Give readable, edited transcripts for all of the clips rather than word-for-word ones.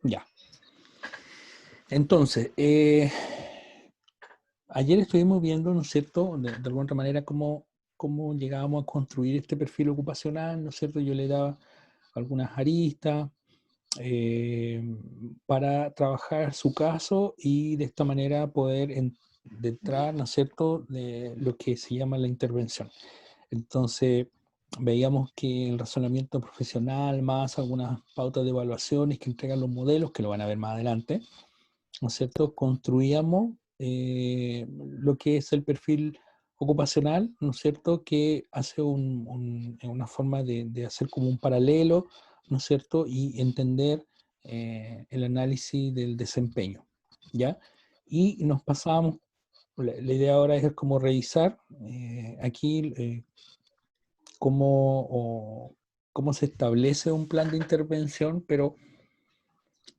Ya. Entonces, ayer estuvimos viendo, ¿no es cierto?, de alguna otra manera, cómo llegábamos a construir este perfil ocupacional, ¿no es cierto? Yo le daba algunas aristas eh, para trabajar su caso y de esta manera poder de entrar, ¿no es cierto?, de lo que se llama la intervención. Entonces, veíamos que el razonamiento profesional, más algunas pautas de evaluaciones que entregan los modelos, que lo van a ver más adelante, ¿no es cierto? Construíamos lo que es el perfil ocupacional, ¿no es cierto? Que hace una forma de hacer como un paralelo, ¿no es cierto? Y entender el análisis del desempeño, ¿ya? Y nos pasábamos, la idea ahora es como revisar aquí cómo se establece un plan de intervención, pero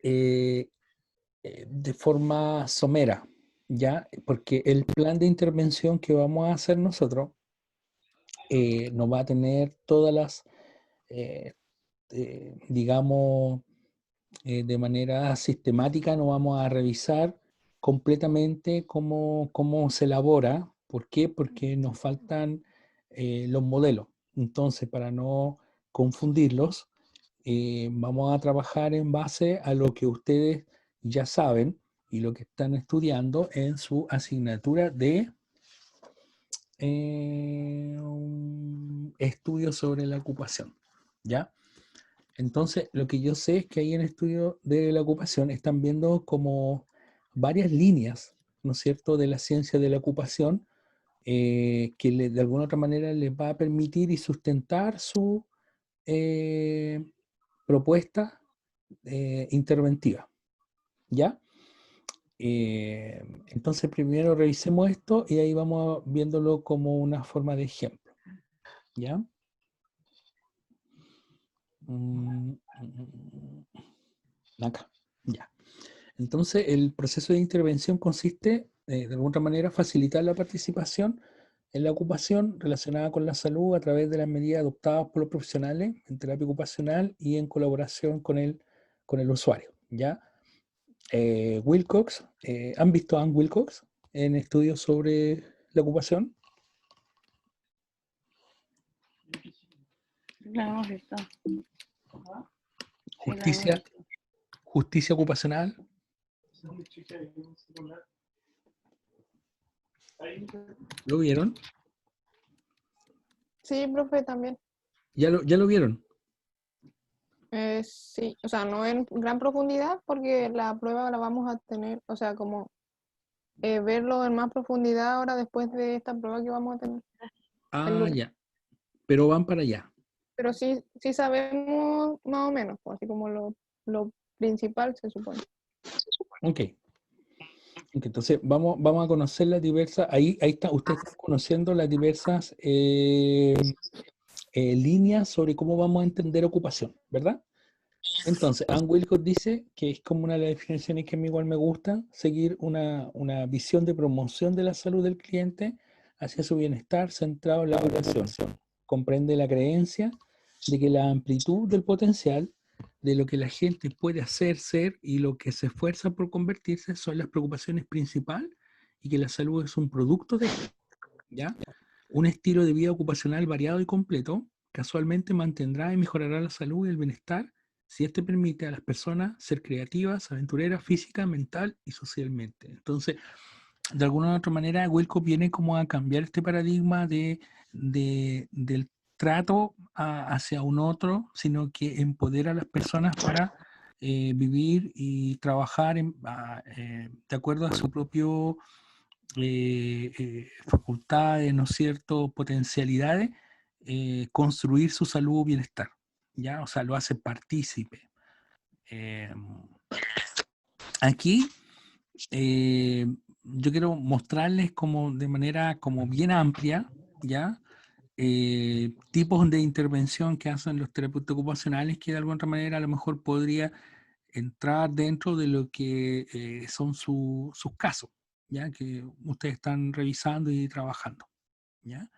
eh, de forma somera, ¿ya? Porque el plan de intervención que vamos a hacer nosotros no va a tener todas las, eh, digamos, de manera sistemática, no vamos a revisar completamente cómo se elabora. ¿Por qué? Porque nos faltan los modelos. Entonces, para no confundirlos, vamos a trabajar en base a lo que ustedes ya saben y lo que están estudiando en su asignatura de estudios sobre la ocupación, ¿ya? Entonces, lo que yo sé es que ahí en estudio de la ocupación están viendo como varias líneas, ¿no es cierto?, de la ciencia de la ocupación que de alguna otra manera les va a permitir y sustentar su eh, propuesta interventiva, ¿ya? Entonces primero revisemos esto y ahí vamos viéndolo como una forma de ejemplo, ¿ya? Mm, Acá, ya. Entonces el proceso de intervención consiste, de alguna otra manera, facilitar la participación en la ocupación relacionada con la salud a través de las medidas adoptadas por los profesionales en terapia ocupacional y en colaboración con el usuario, ¿ya? Wilcox, ¿han visto a Ann Wilcox en estudios sobre la ocupación? La hemos visto. Sí, la hemos Justicia, visto. justicia ocupacional. ¿Lo vieron? Sí, profe, también. ¿Ya lo vieron? Sí, o sea, no en gran profundidad porque la prueba la vamos a tener, o sea, como verlo en más profundidad ahora después de esta prueba que vamos a tener el Ah, lunes. ya. Pero van para allá. Pero sí sabemos más o menos, pues, así como lo principal se supone. Ok. Ok, entonces vamos a conocer las diversas, ahí está, ustedes están conociendo las diversas líneas sobre cómo vamos a entender ocupación, ¿verdad? Entonces, Ann Wilcox dice que es como una de las definiciones que a mí igual me gusta, seguir una visión de promoción de la salud del cliente hacia su bienestar centrado en la ocupación. Comprende la creencia de que la amplitud del potencial de lo que la gente puede hacer, ser y lo que se esfuerza por convertirse son las preocupaciones principales y que la salud es un producto de esto, ¿ya? Un estilo de vida ocupacional variado y completo casualmente mantendrá y mejorará la salud y el bienestar si este permite a las personas ser creativas, aventureras, física, mental y socialmente. Entonces, de alguna u otra manera, Wilco viene como a cambiar este paradigma del trato hacia un otro, sino que empodera a las personas para vivir y trabajar de acuerdo a su propio facultades, ¿no es cierto?, potencialidades, construir su salud o bienestar, ¿ya? O sea, lo hace partícipe. Eh, Aquí yo quiero mostrarles como de manera como bien amplia, ¿ya? Tipos de intervención que hacen los terapeutas ocupacionales que de alguna otra manera a lo mejor podría entrar dentro de lo que son sus casos, ¿ya? Que ustedes están revisando y trabajando, ¿ya?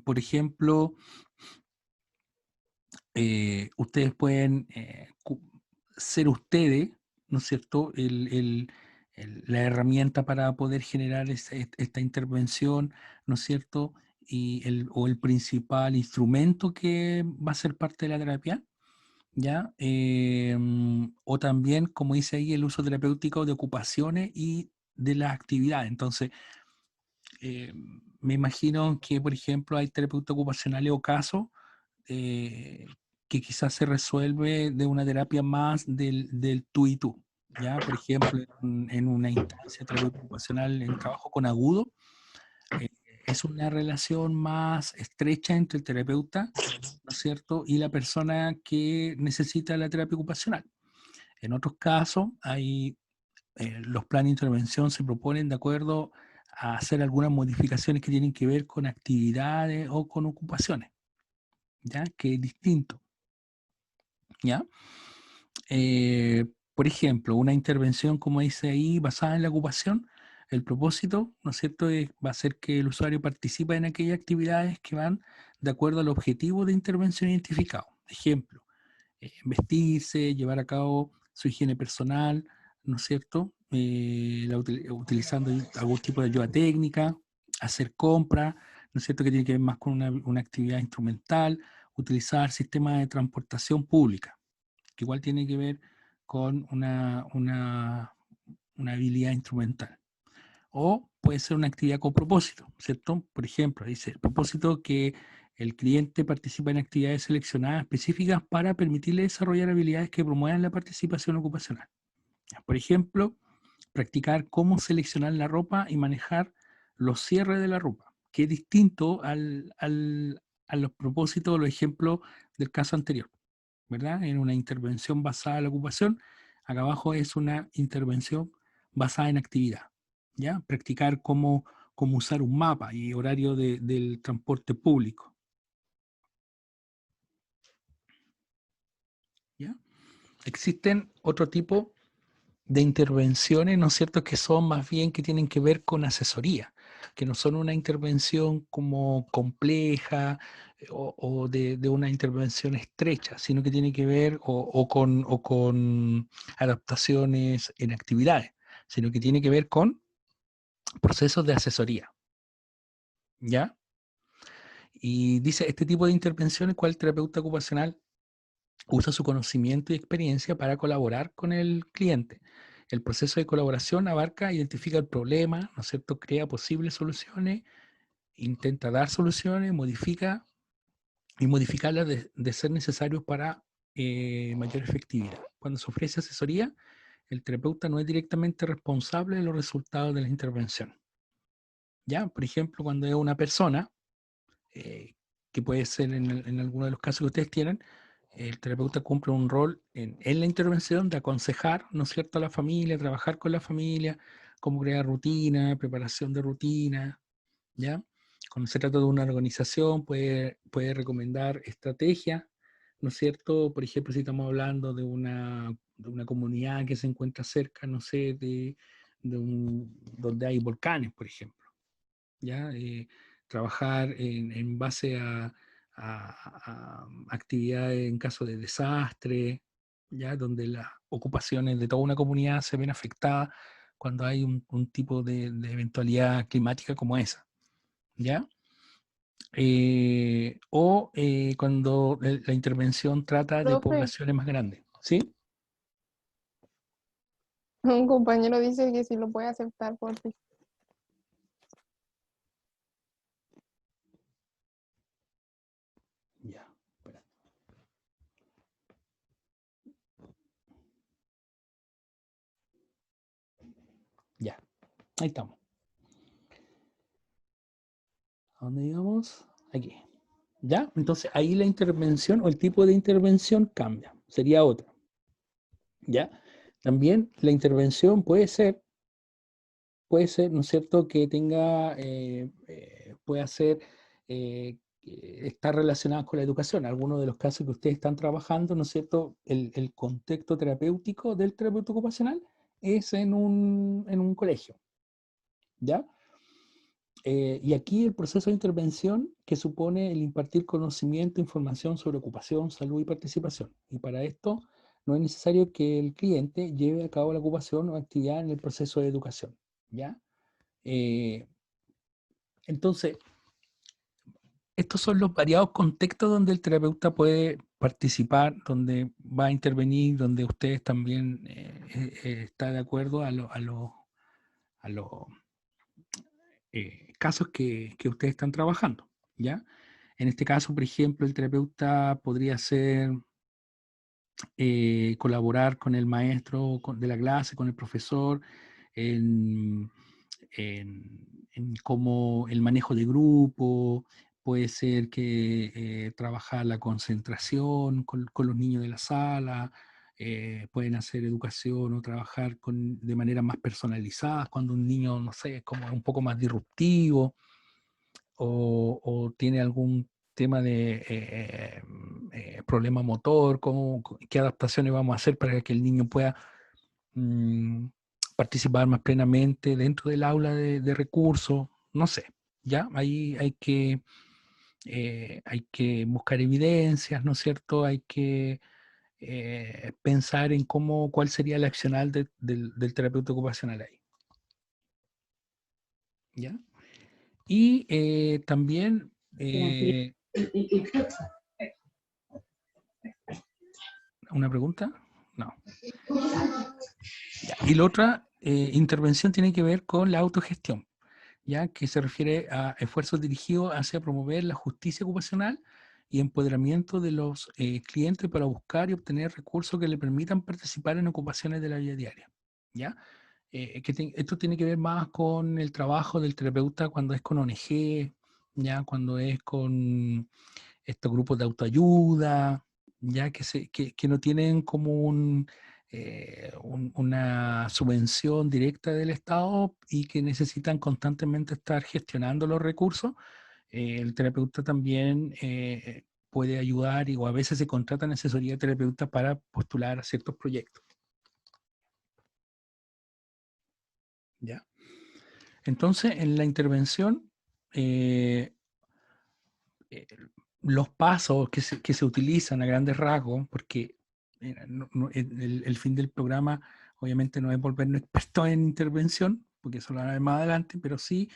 Por ejemplo, ustedes pueden ser ustedes, ¿no es cierto?, la herramienta para poder generar esta intervención, ¿no es cierto?, o el principal instrumento que va a ser parte de la terapia, ¿ya? O también, como dice ahí, el uso terapéutico de ocupaciones y de las actividades. Entonces, me imagino que, por ejemplo, hay terapeutas ocupacionales o casos eh, que quizás se resuelve de una terapia más del tú y tú. ¿Ya? Por ejemplo, en una instancia terapéutica ocupacional en trabajo con agudo, eh, es una relación más estrecha entre el terapeuta, ¿no es cierto?, y la persona que necesita la terapia ocupacional. En otros casos, los planes de intervención se proponen de acuerdo a hacer algunas modificaciones que tienen que ver con actividades o con ocupaciones, ¿ya? Que es distinto, ¿ya? Por ejemplo, una intervención, como dice ahí, basada en la ocupación, el propósito, ¿no es cierto?, va a ser que el usuario participe en aquellas actividades que van de acuerdo al objetivo de intervención identificado. Ejemplo, vestirse, llevar a cabo su higiene personal, ¿no es cierto?, utilizando algún tipo de ayuda técnica, hacer compras, ¿no es cierto?, que tiene que ver más con una actividad instrumental, utilizar sistemas de transportación pública, que igual tiene que ver con una habilidad instrumental. O puede ser una actividad con propósito, ¿cierto? Por ejemplo, dice el propósito que el cliente participa en actividades seleccionadas específicas para permitirle desarrollar habilidades que promuevan la participación ocupacional. Por ejemplo, practicar cómo seleccionar la ropa y manejar los cierres de la ropa, que es distinto a los propósitos o los ejemplos del caso anterior, ¿verdad? En una intervención basada en la ocupación, acá abajo es una intervención basada en actividad, ¿ya? Practicar cómo usar un mapa y horario del transporte público, ¿ya? Existen otro tipo de intervenciones, ¿no es cierto?, que son más bien que tienen que ver con asesoría, que no son una intervención como compleja o de una intervención estrecha, sino que tiene que ver o con adaptaciones en actividades, sino que tiene que ver con procesos de asesoría, ¿ya? Y dice, este tipo de intervenciones, ¿cuál terapeuta ocupacional usa su conocimiento y experiencia para colaborar con el cliente? El proceso de colaboración abarca, identifica el problema, ¿no es cierto?, crea posibles soluciones, intenta dar soluciones, modifica y modificarlas de ser necesarios para mayor efectividad. Cuando se ofrece asesoría, el terapeuta no es directamente responsable de los resultados de la intervención. ¿Ya? Por ejemplo, cuando es una persona, que puede ser en alguno de los casos que ustedes tienen, el terapeuta cumple un rol en la intervención de aconsejar, ¿no es cierto?, a la familia, trabajar con la familia, cómo crear rutina, preparación de rutina, ¿ya? Cuando se trata de una organización, puede recomendar estrategias, ¿no es cierto? Por ejemplo, si estamos hablando de una comunidad que se encuentra cerca, no sé, donde hay volcanes, por ejemplo, ¿ya? Trabajar en base a actividades en caso de desastre, ¿ya? Donde las ocupaciones de toda una comunidad se ven afectadas cuando hay un tipo de eventualidad climática como esa, ¿ya? Cuando la intervención trata de Profe, poblaciones más grandes, ¿sí? un compañero dice que si lo puede aceptar por ti. Ya, espera. Ya, ahí estamos. ¿A dónde íbamos? Aquí. ¿Ya? Entonces ahí la intervención o el tipo de intervención cambia, sería otra. ¿Ya? También la intervención puede ser, ¿no es cierto?, que tenga, puede ser, estar relacionada con la educación. Algunos de los casos que ustedes están trabajando, ¿no es cierto?, el contexto terapéutico del terapeuta ocupacional es en un colegio, ¿ya? Y aquí el proceso de intervención que supone el impartir conocimiento, información sobre ocupación, salud y participación. Y para esto no es necesario que el cliente lleve a cabo la ocupación o actividad en el proceso de educación, ¿ya? Entonces, estos son los variados contextos donde el terapeuta puede participar, donde va a intervenir, donde ustedes también están de acuerdo a los casos que ustedes están trabajando, ¿ya? En este caso, por ejemplo, el terapeuta podría ser colaborar con el maestro de la clase, con el profesor, en, en cómo el manejo de grupo, puede ser que trabajar la concentración con los niños de la sala, pueden hacer educación o trabajar de manera más personalizada cuando un niño, no sé, es como un poco más disruptivo o tiene algún tema de problema motor, qué adaptaciones vamos a hacer para que el niño pueda mm, participar más plenamente dentro del aula de recursos, no sé, ¿ya? Ahí hay que buscar evidencias, ¿no es cierto? Hay que pensar en cuál sería el accional del terapeuta ocupacional ahí, ¿ya? Y también ¿una pregunta? No. Ya. Y la otra intervención tiene que ver con la autogestión, ya que se refiere a esfuerzos dirigidos hacia promover la justicia ocupacional y empoderamiento de los clientes para buscar y obtener recursos que le permitan participar en ocupaciones de la vida diaria. ¿Ya? Esto tiene que ver más con el trabajo del terapeuta cuando es con ONG, ya cuando es con estos grupos de autoayuda, ya que no tienen como una subvención directa del Estado y que necesitan constantemente estar gestionando los recursos. El terapeuta también puede ayudar o a veces se contratan asesoría de terapeuta para postular a ciertos proyectos. ¿Ya? Entonces, en la intervención, los pasos que se utilizan a grandes rasgos, porque el fin del programa obviamente no es volvernos expertos en intervención, porque eso lo hará más adelante, pero sí,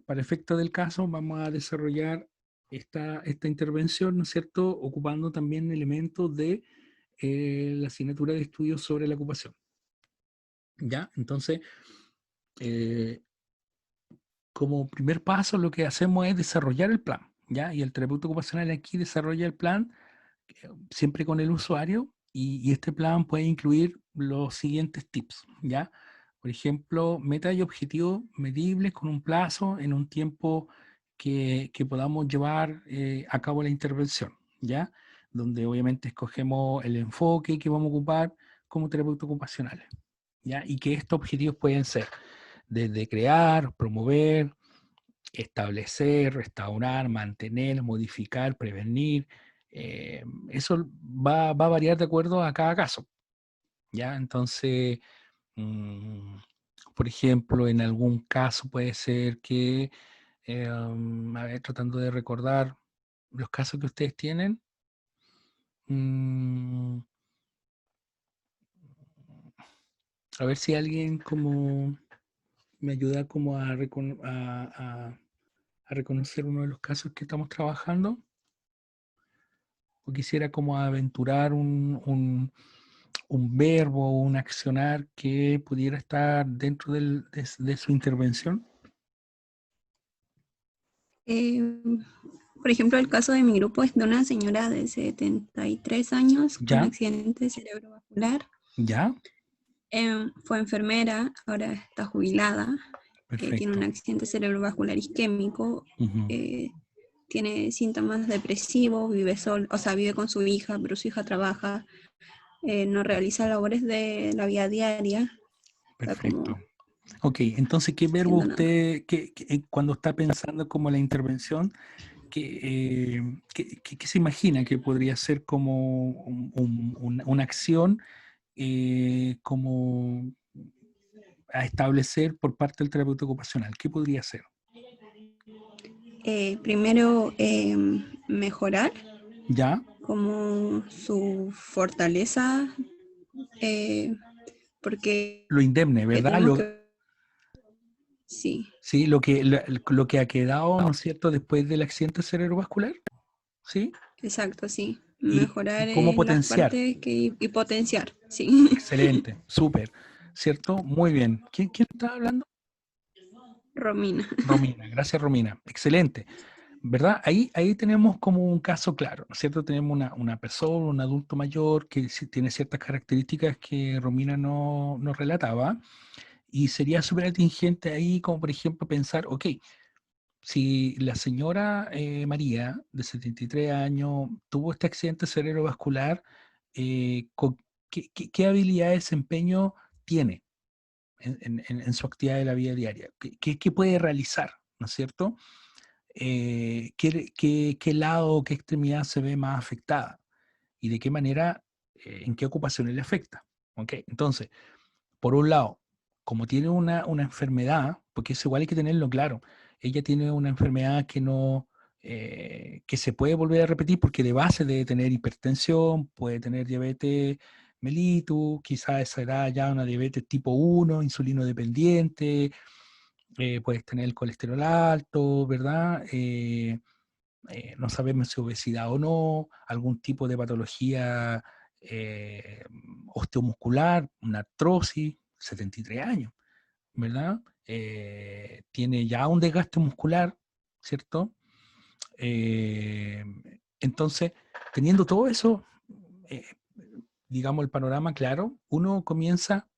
para efecto del caso, vamos a desarrollar esta intervención, ¿no es cierto?, ocupando también elementos de la asignatura de estudios sobre la ocupación. ¿Ya? Entonces, como primer paso, lo que hacemos es desarrollar el plan, ¿ya? Y el terapeuta ocupacional aquí desarrolla el plan siempre con el usuario y este plan puede incluir los siguientes tips, ¿ya? Por ejemplo, metas y objetivos medibles con un plazo en un tiempo que podamos llevar a cabo la intervención, ¿ya? Donde obviamente escogemos el enfoque que vamos a ocupar como terapeuta ocupacional, ¿ya? Y que estos objetivos pueden ser desde crear, promover, establecer, restaurar, mantener, modificar, prevenir. Eso va a variar de acuerdo a cada caso, ¿ya? Entonces, mm, por ejemplo, en algún caso puede ser que, a ver, tratando de recordar los casos que ustedes tienen, mm, a ver si alguien como me ayuda como a reconocer uno de los casos que estamos trabajando. O quisiera como aventurar un verbo o un accionar que pudiera estar dentro de su intervención. Por ejemplo, el caso de mi grupo es de una señora de 73 años con ¿Ya? accidente cerebrovascular. ¿Ya? Fue enfermera, ahora está jubilada. Tiene un Perfecto. accidente cerebrovascular isquémico. Ujú. Tiene síntomas depresivos, vive solo, o sea, vive con su hija, pero su hija trabaja, no realiza labores de la vida diaria, está Perfecto. como Ok, entonces, ¿qué verbo haciendo nada. usted, cuando está pensando como la intervención, qué se imagina que podría ser como una acción como a establecer por parte del terapeuta ocupacional? ¿Qué podría ser? Primero, mejorar ¿Ya? como su fortaleza porque Lo indemne, ¿verdad? tenemos que... Sí, Sí, lo que ha quedado, ¿no es cierto?, después del accidente cerebrovascular, ¿sí? exacto, sí. Y Mejorar cómo las potenciar. partes y potenciar, sí. Excelente, súper, ¿cierto? Muy bien. ¿Quién está hablando? Romina. Romina, gracias Romina. Excelente. ¿Verdad? Ahí tenemos como un caso claro, ¿no es cierto? Tenemos una persona, un adulto mayor que sí tiene ciertas características que Romina no nos relataba y sería súper atingente ahí como por ejemplo pensar, ok, si la señora María de 73 años tuvo este accidente cerebrovascular, ¿qué habilidad de desempeño tiene en su actividad de la vida diaria? ¿Qué puede realizar? ¿No es cierto? ¿Qué lado, qué extremidad se ve más afectada y de qué manera, en qué ocupaciones le afecta. ¿Ok? Entonces, por un lado, como tiene una enfermedad, porque eso igual hay que tenerlo claro, ella tiene una enfermedad que no, que se puede volver a repetir porque de base debe tener hipertensión, puede tener diabetes mellitus, quizás a esa edad ya una diabetes tipo 1, insulino dependiente, puedes tener el colesterol alto, ¿verdad? No sabemos si obesidad o no, algún tipo de patología eh, osteomuscular, una artrosis, 73 años, ¿verdad? Tiene ya un desgaste muscular, ¿cierto? Eh, entonces, teniendo todo eso, eh, digamos, el panorama claro, uno comienza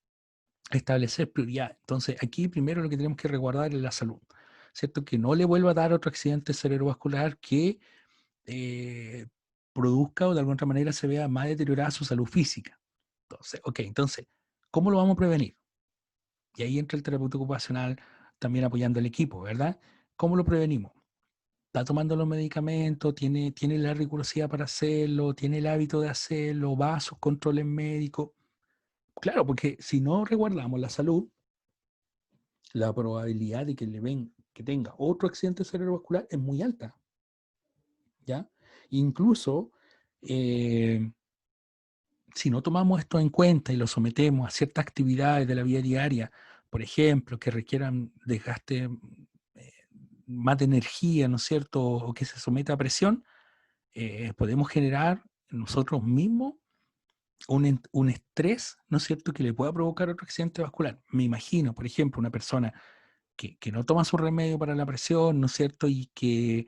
a establecer prioridades. Entonces, aquí primero lo que tenemos que resguardar es la salud, ¿cierto? Que no le vuelva a dar otro accidente cerebrovascular que eh, produzca o de alguna manera se vea más deteriorada su salud física. Entonces, ok, entonces, ¿cómo lo vamos a prevenir? Y ahí entra el terapeuta ocupacional también apoyando al equipo, ¿verdad? ¿Cómo lo prevenimos? Está tomando los medicamentos, tiene la rigurosidad para hacerlo, tiene el hábito de hacerlo, va a sus controles médicos. Claro, porque si no resguardamos la salud, la probabilidad de que le ven que tenga otro accidente cerebrovascular es muy alta, ¿ya? Incluso eh, si no tomamos esto en cuenta y lo sometemos a ciertas actividades de la vida diaria, por ejemplo, que requieran desgaste más de energía, ¿no es cierto? O que se someta a presión, podemos generar nosotros mismos un estrés, ¿no es cierto?, que le pueda provocar otro accidente vascular. Me imagino, por ejemplo, una persona que no toma su remedio para la presión, ¿no es cierto? Y que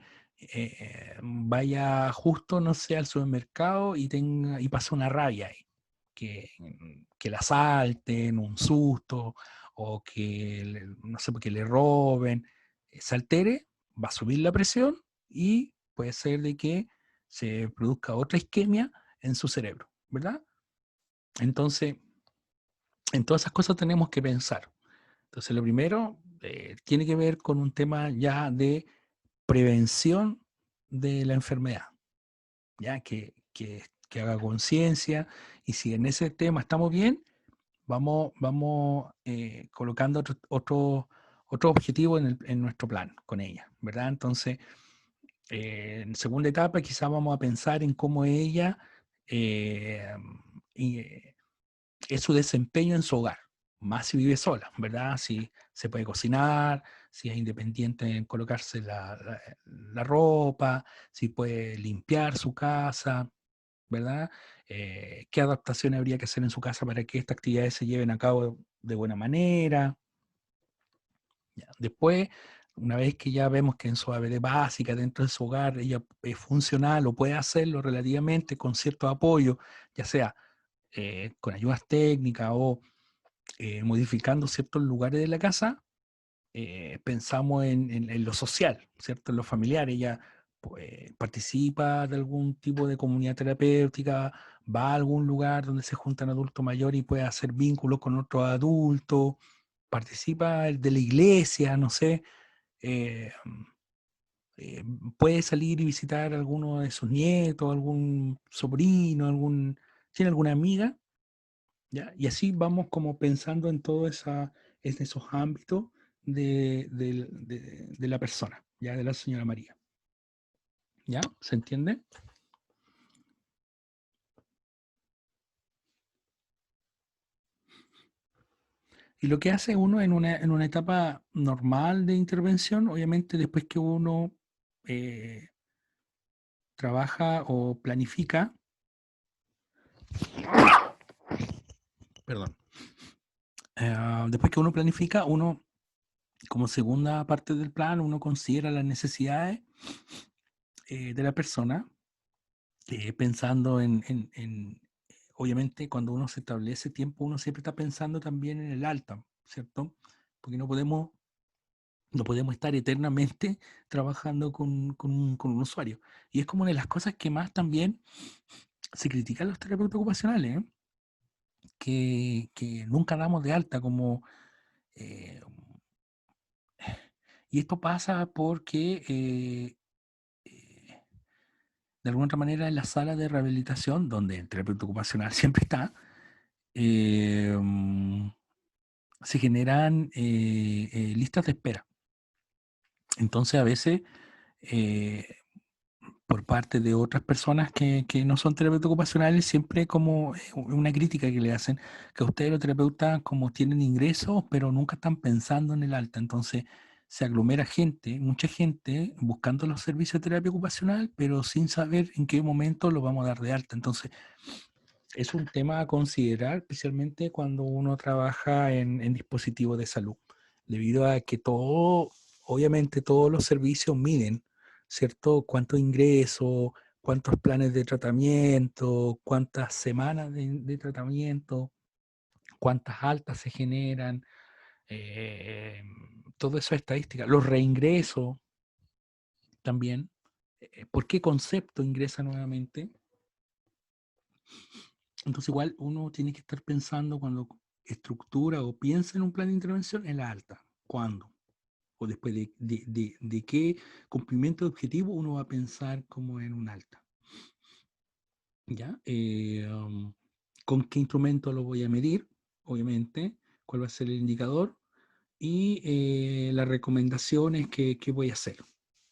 vaya justo, no sé, al supermercado y pase una rabia ahí. Que la asalten, un susto, o que, no sé, porque le roben, se altere, va a subir la presión y puede ser de que se produzca otra isquemia en su cerebro, ¿verdad? Entonces, en todas esas cosas tenemos que pensar. Entonces, lo primero tiene que ver con un tema ya de prevención de la enfermedad, ya que haga conciencia y si en ese tema estamos bien, vamos colocando otro objetivo en nuestro plan con ella, ¿verdad? Entonces, en segunda etapa quizás vamos a pensar en cómo ella eh, y, es su desempeño en su hogar, más si vive sola, ¿verdad? Si se puede cocinar, si es independiente en colocarse la ropa, si puede limpiar su casa, ¿verdad? ¿Qué adaptaciones habría que hacer en su casa para que estas actividades se lleven a cabo de buena manera? Ya. Después, una vez que ya vemos que en su ABD básica, dentro de su hogar, ella es funcional o puede hacerlo relativamente con cierto apoyo, ya sea con ayudas técnicas o modificando ciertos lugares de la casa, pensamos en lo social, ¿cierto? En lo familiar. Ella pues, participa de algún tipo de comunidad terapéutica, va a algún lugar donde se juntan adultos mayores y puede hacer vínculos con otros adultos, participa de la iglesia, no sé, eh, puede salir y visitar a alguno de sus nietos, algún sobrino, tiene alguna amiga, ¿ya? Y así vamos como pensando en esos ámbitos de la persona, ¿ya? De la señora María. ¿Ya? ¿Se entiende? Y lo que hace uno en una etapa normal de intervención, obviamente después que uno trabaja o planifica, perdón, después que uno planifica, uno como segunda parte del plan, uno considera las necesidades de la persona, pensando obviamente cuando uno se establece tiempo, uno siempre está pensando también en el alta, ¿cierto? Porque no podemos estar eternamente trabajando con un usuario. Y es como una de las cosas que más también se critican los terapeutas ocupacionales, ¿eh? Que nunca damos de alta como... eh, y esto pasa porque de alguna otra manera en la sala de rehabilitación, donde el terapeuta ocupacional siempre está, se generan listas de espera. Entonces a veces eh, por parte de otras personas que no son terapeutas ocupacionales, siempre como una crítica que le hacen, que ustedes los terapeutas como tienen ingresos, pero nunca están pensando en el alta. Entonces se aglomera gente, mucha gente, buscando los servicios de terapia ocupacional, pero sin saber en qué momento lo vamos a dar de alta. Entonces es un tema a considerar, especialmente cuando uno trabaja en dispositivos de salud, debido a que obviamente todos los servicios miden, ¿cierto? Cuántos ingresos, cuántos planes de tratamiento, cuántas semanas de tratamiento, cuántas altas se generan, eh, todo eso es estadística. Los reingresos también, ¿por qué concepto ingresa nuevamente? Entonces igual uno tiene que estar pensando cuando estructura o piensa en un plan de intervención en la alta. ¿Cuándo? O después de qué cumplimiento de objetivo uno va a pensar como en un alta. ¿Ya? ¿Con qué instrumento lo voy a medir? Obviamente. ¿Cuál va a ser el indicador? Y las recomendaciones que voy a hacer,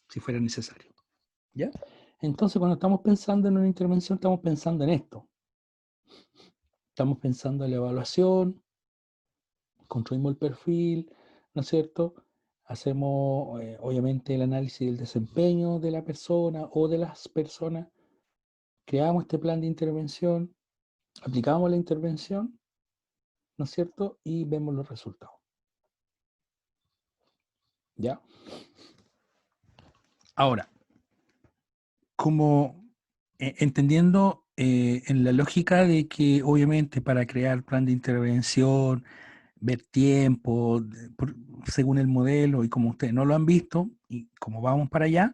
si fuera necesario. ¿Ya? Entonces cuando estamos pensando en una intervención, estamos pensando en esto. Estamos pensando en la evaluación, construimos el perfil, ¿no es cierto? Hacemos, obviamente, el análisis del desempeño de la persona o de las personas, creamos este plan de intervención, aplicamos la intervención, ¿no es cierto? Y vemos los resultados. ¿Ya? Ahora, como entendiendo en la lógica de que obviamente para crear plan de intervención, ver tiempo, según el modelo, y como ustedes no lo han visto, y como vamos para allá,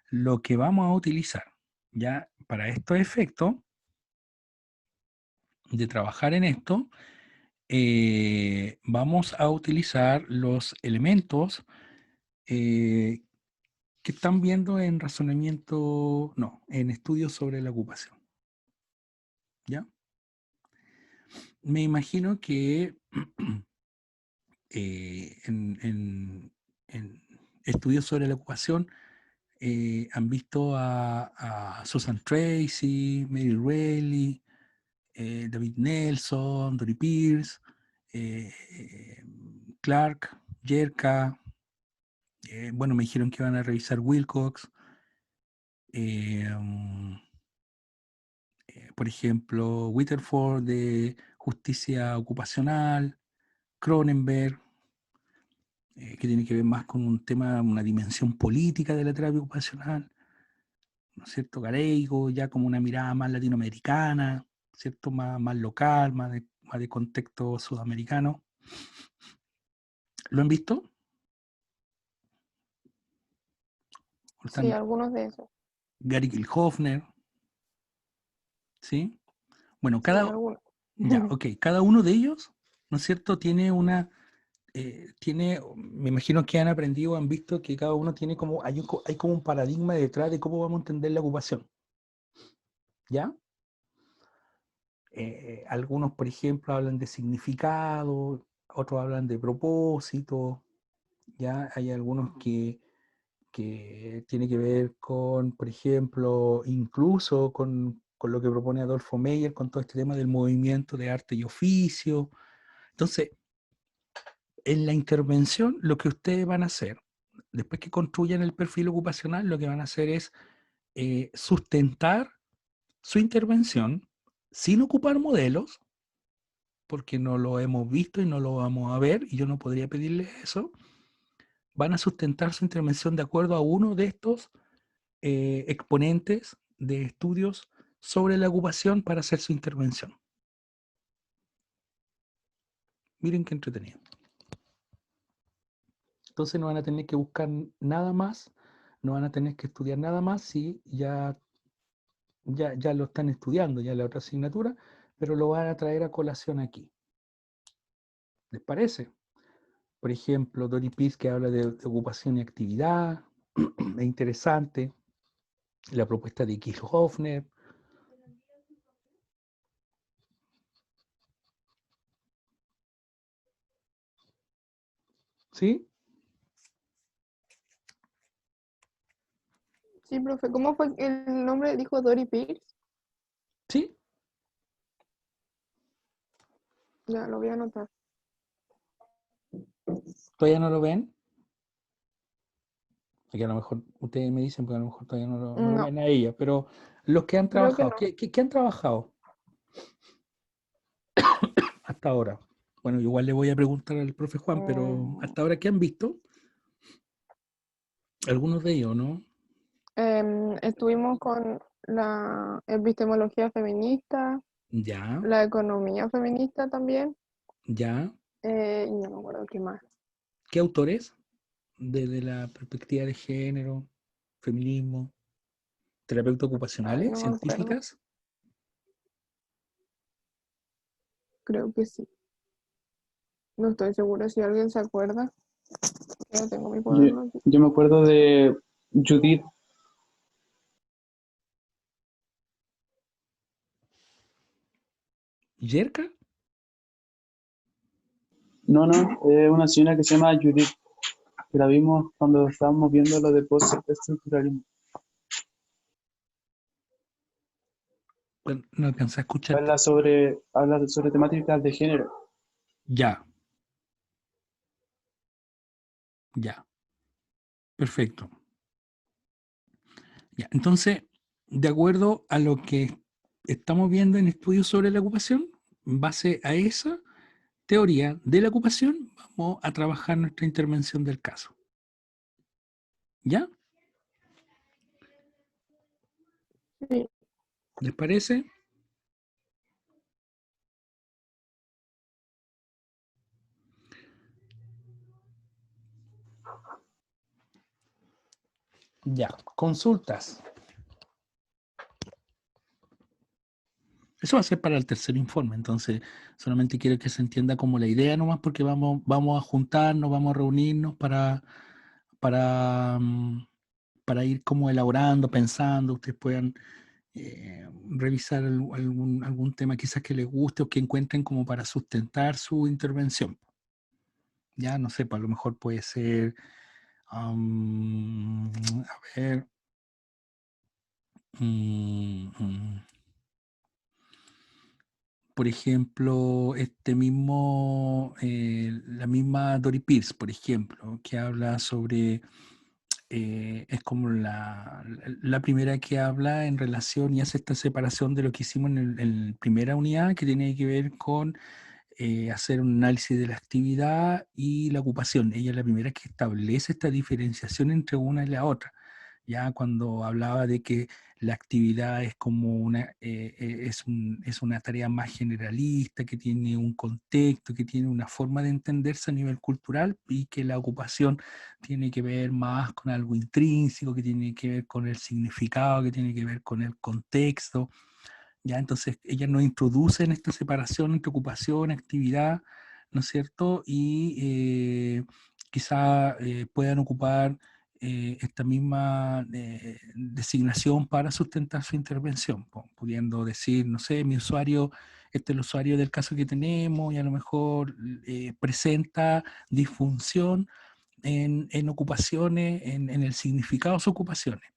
lo que vamos a utilizar ya para estos efectos de trabajar en esto, vamos a utilizar los elementos que están viendo en razonamiento, no, en estudios sobre la ocupación. ¿Ya? Me imagino que en estudios sobre la ocupación han visto a Susan Tracy, Mary Reilly, David Nelson, Dory Pierce, Clark, Yerka. Bueno, me dijeron que iban a revisar Wilcox. Por ejemplo, Whitterford de Justicia Ocupacional, Cronenberg, que tiene que ver más con un tema, una dimensión política de la terapia ocupacional, ¿no es cierto? Gareigo, ya como una mirada más latinoamericana, ¿cierto? Más local, más de contexto sudamericano. ¿Lo han visto? Sí, algunos de esos. Gary Kilhofner, ¿sí? Bueno, Sí, algunos. ya, ok, cada uno de ellos, ¿no es cierto? Tiene me imagino que han aprendido, han visto que cada uno tiene como, hay como un paradigma detrás de cómo vamos a entender la ocupación, ¿ya? Algunos, por ejemplo, hablan de significado, otros hablan de propósito, ¿ya? Hay algunos que tiene que ver con, por ejemplo, incluso con lo que propone Adolfo Meyer, con todo este tema del movimiento de arte y oficio. Entonces, en la intervención, lo que ustedes van a hacer, después que construyan el perfil ocupacional, lo que van a hacer es sustentar su intervención sin ocupar modelos, porque no lo hemos visto y no lo vamos a ver, y yo no podría pedirles eso. Van a sustentar su intervención de acuerdo a uno de estos exponentes de estudios sobre la ocupación para hacer su intervención. Miren qué entretenido. Entonces no van a tener que buscar nada más, no van a tener que estudiar nada más si ya lo están estudiando, ya la otra asignatura, pero lo van a traer a colación aquí. ¿Les parece? Por ejemplo, Dory Peace, que habla de ocupación y actividad, es interesante. La propuesta de Kirchhoffner. ¿Sí? Sí, profe, ¿cómo fue el nombre? Dijo Dory Pierce. ¿Sí? Ya, lo voy a anotar. ¿Todavía no lo ven? Aquí a lo mejor ustedes me dicen, porque a lo mejor todavía no lo No, ven a ella, pero los que han creo que trabajado, no. ¿qué han trabajado hasta ahora? Bueno, igual le voy a preguntar al profe Juan, pero hasta ahora, ¿qué han visto? Algunos de ellos, ¿no? Estuvimos con la epistemología feminista, Ya, la economía feminista también, ya. y no me acuerdo qué más. ¿Qué autores? Desde la perspectiva de género, feminismo, terapeutas Ay, ocupacionales, no me acuerdo. científicas. Creo que sí. No estoy segura si alguien se acuerda. Ya tengo mi Yo, cuaderno aquí. yo me acuerdo de Judith. ¿Yerka? No, es una señora que se llama Judith, que la vimos cuando estábamos viendo lo de postestructuralismo. Bueno, no alcancé a escucharte. Habla sobre temáticas de género. Ya, ya. Perfecto. Ya. Entonces, de acuerdo a lo que estamos viendo en estudios sobre la ocupación, en base a esa teoría de la ocupación, vamos a trabajar nuestra intervención del caso. ¿Ya? Sí. ¿Les parece? Ya. Consultas. Eso va a ser para el tercer informe, entonces solamente quiero que se entienda como la idea nomás, porque vamos a juntarnos, vamos a reunirnos para, para ir como elaborando, pensando, ustedes puedan revisar algún tema quizás que les guste o que encuentren como para sustentar su intervención. Ya, no sé, pues a lo mejor puede ser, a ver, por ejemplo, la misma Dory Pierce, por ejemplo, que habla sobre, es como la primera que habla en relación y hace esta separación de lo que hicimos en la primera unidad, que tiene que ver con hacer un análisis de la actividad y la ocupación. Ella es la primera que establece esta diferenciación entre una y la otra. Ya cuando hablaba de que la actividad es como es una tarea más generalista, que tiene un contexto, que tiene una forma de entenderse a nivel cultural, y que la ocupación tiene que ver más con algo intrínseco, que tiene que ver con el significado, que tiene que ver con el contexto. ¿Ya? Entonces, ella nos introduce en esta separación entre ocupación, actividad, ¿no es cierto? Y quizá puedan ocupar esta misma designación para sustentar su intervención, pudiendo decir, no sé, mi usuario, este es el usuario del caso que tenemos y a lo mejor presenta disfunción en ocupaciones, en el significado de sus ocupaciones.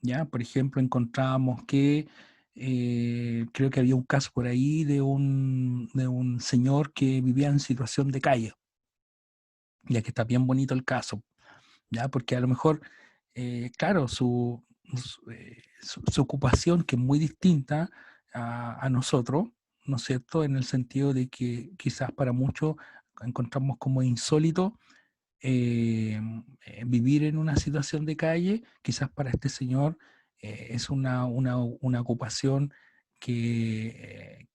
¿Ya? Por ejemplo, encontramos que creo que había un caso por ahí de un señor que vivía en situación de calle, ya que está bien bonito el caso, ¿ya? Porque a lo mejor, claro, su ocupación, que es muy distinta a nosotros, ¿no es cierto? En el sentido de que quizás para muchos encontramos como insólito vivir en una situación de calle, quizás para este señor es una ocupación que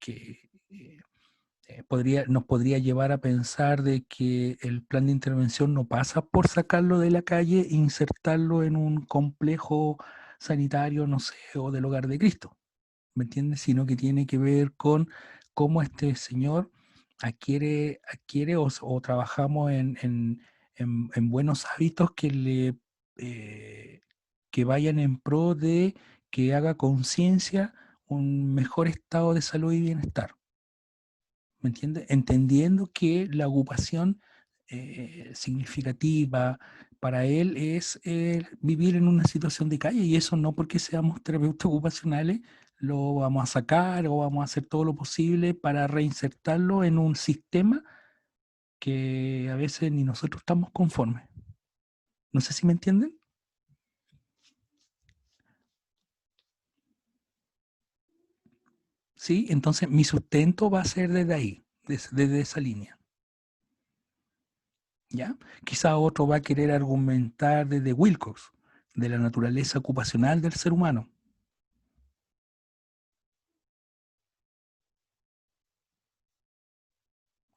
nos podría llevar a pensar de que el plan de intervención no pasa por sacarlo de la calle e insertarlo en un complejo sanitario, no sé, o del hogar de Cristo, ¿me entiendes? Sino que tiene que ver con cómo este señor adquiere o trabajamos en buenos hábitos que vayan en pro de que haga conciencia un mejor estado de salud y bienestar. ¿Me entiendes? Entendiendo que la ocupación significativa para él es vivir en una situación de calle, y eso no porque seamos terapeutas ocupacionales lo vamos a sacar o vamos a hacer todo lo posible para reinsertarlo en un sistema que a veces ni nosotros estamos conformes. No sé si me entienden. Sí, entonces mi sustento va a ser desde ahí, desde esa línea. ¿Ya? Quizá otro va a querer argumentar desde Wilcox, de la naturaleza ocupacional del ser humano.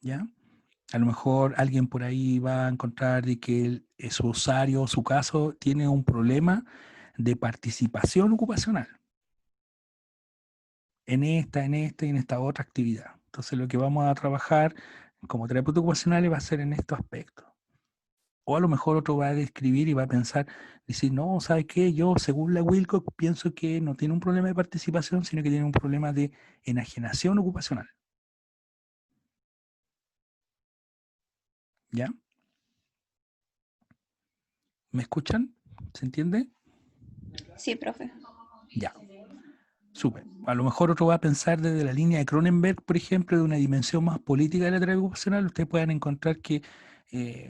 ¿Ya? A lo mejor alguien por ahí va a encontrar de que su usuario o su caso tiene un problema de participación ocupacional en esta y en esta otra actividad. Entonces lo que vamos a trabajar como terapeuta ocupacional va a ser en estos aspectos. O a lo mejor otro va a describir y va a pensar, decir, no, ¿sabes qué? Yo, según la Wilcox, pienso que no tiene un problema de participación, sino que tiene un problema de enajenación ocupacional. ¿Ya? ¿Me escuchan? ¿Se entiende? Sí, profe. Ya. Súper. A lo mejor otro va a pensar desde la línea de Cronenberg, por ejemplo, de una dimensión más política de la terapia ocupacional. Ustedes puedan encontrar que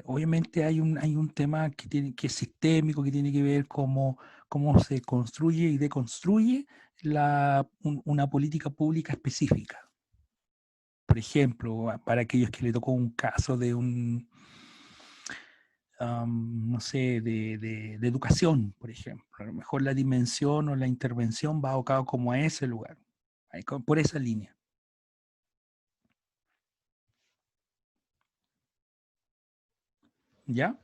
obviamente hay un tema que es sistémico, que tiene que ver cómo se construye y deconstruye una política pública específica. Por ejemplo, para aquellos que le tocó un caso de no sé, de educación, por ejemplo. A lo mejor la dimensión o la intervención va abocado como a ese lugar, por esa línea. ¿Ya?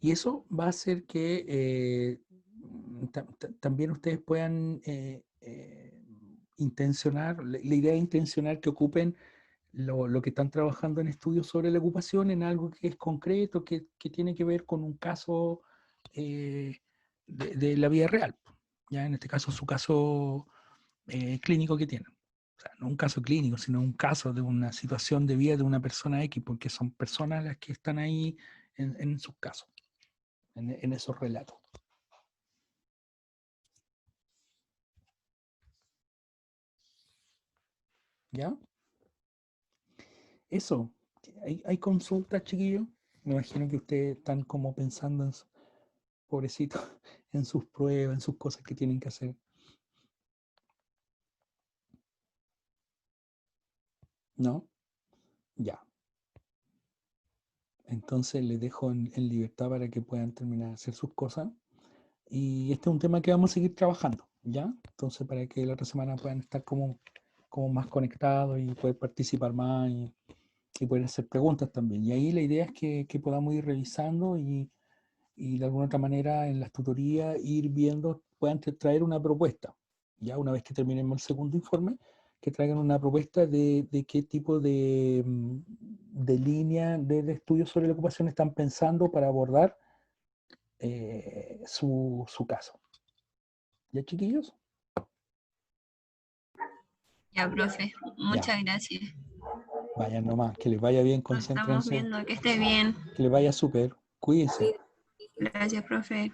Y eso va a hacer que también ustedes puedan intencionar, la idea es intencionar que ocupen lo que están trabajando en estudios sobre la ocupación en algo que es concreto, que tiene que ver con un caso de la vida real. Ya en este caso, su caso clínico que tienen. O sea, no un caso clínico, sino un caso de una situación de vida de una persona X, porque son personas las que están ahí en sus casos, en esos relatos. ¿Ya? Eso. ¿Hay consultas, chiquillos? Me imagino que ustedes están como pensando en pobrecito, en sus pruebas, en sus cosas que tienen que hacer. ¿No? Ya. Entonces les dejo en libertad para que puedan terminar de hacer sus cosas. Y este es un tema que vamos a seguir trabajando, ¿ya? Entonces para que la otra semana puedan estar como más conectados y poder participar más y poder hacer preguntas también. Y ahí la idea es que podamos ir revisando y de alguna otra manera en las tutorías ir viendo, puedan traer una propuesta. Ya una vez que terminemos el segundo informe, que traigan una propuesta de qué tipo de línea de estudios sobre la ocupación están pensando para abordar su caso. ¿Ya, chiquillos? Ya, profe. Ya. Muchas gracias. Vayan nomás, que les vaya bien, Nos estamos concéntrense, viendo. Que esté bien. que les vaya súper, cuídense. Gracias, profe.